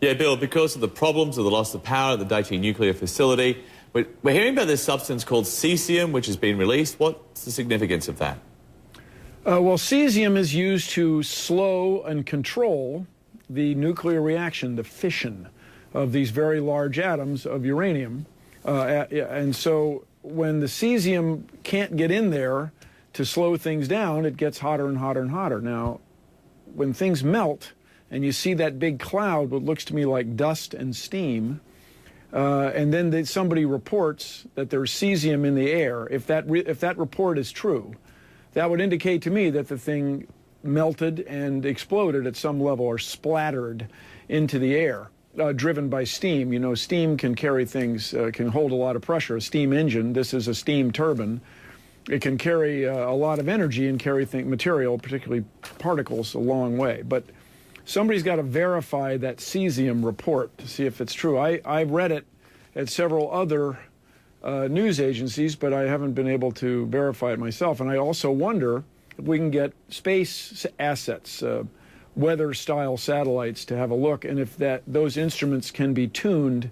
Yeah, Bill, because of the problems of the loss of power at the Daiichi nuclear facility, we're hearing about this substance called cesium, which has been released. What's the significance of that? Well, cesium is used to slow and control the nuclear reaction, the fission of these very large atoms of uranium. And so when the cesium can't get in there to slow things down, it gets hotter and hotter and hotter. Now, when things melt and you see that big cloud, what looks to me like dust and steam, and then somebody reports that there's cesium in the air, if that report is true, that would indicate to me that the thing melted and exploded at some level or splattered into the air, driven by steam. You know, steam can carry things, can hold a lot of pressure. A steam engine, this is a steam turbine. It can carry a lot of energy and carry material, particularly particles, a long way. But somebody's got to verify that cesium report to see if it's true. I've read it at several other news agencies, but I haven't been able to verify it myself. And I also wonder if we can get space assets, weather-style satellites to have a look, and if those instruments can be tuned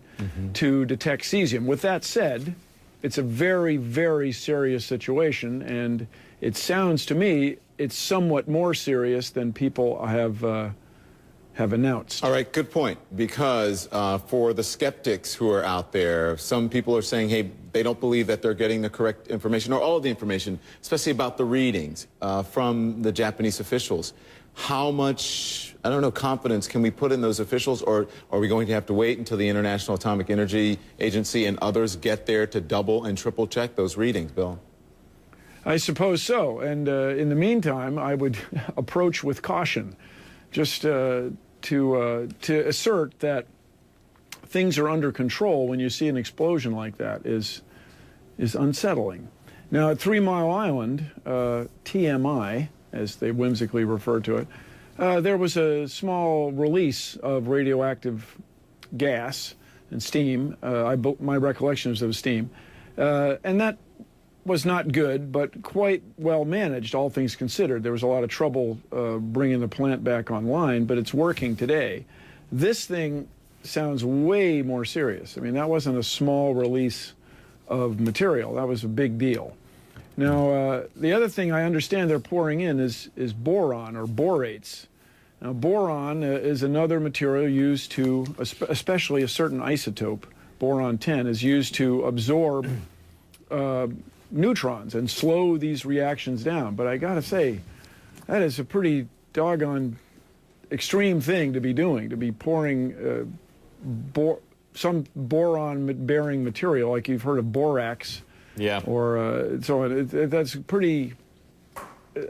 to detect cesium. With that said, it's a very, very serious situation, and it sounds to me it's somewhat more serious than people have announced. All right, good point, because for the skeptics who are out there, some people are saying, hey, they don't believe that they're getting the correct information or all of the information, especially about the readings from the Japanese officials. How much, I don't know, confidence can we put in those officials, or are we going to have to wait until the International Atomic Energy Agency and others get there to double and triple check those readings, Bill? I suppose so. And in the meantime, I would approach with caution, just to assert that things are under control when you see an explosion like that is unsettling. Now, at 3 Mile Island, TMI, as they whimsically refer to it, there was a small release of radioactive gas and steam. My recollection is of steam. And that was not good, but quite well managed, all things considered. There was a lot of trouble bringing the plant back online, but it's working today. This thing sounds way more serious. I mean, that wasn't a small release of material. That was a big deal. Now, the other thing I understand they're pouring in is boron or borates. Now, boron is another material used to, especially a certain isotope, boron-10, is used to absorb neutrons and slow these reactions down. But I gotta say, that is a pretty doggone extreme thing to be doing, to be pouring some boron-bearing material, like you've heard of borax. Yeah. Or so that's pretty.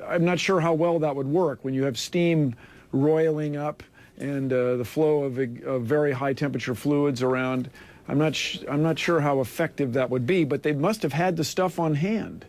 I'm not sure how well that would work when you have steam roiling up and the flow of very high temperature fluids around. I'm not sure how effective that would be, but they must have had the stuff on hand.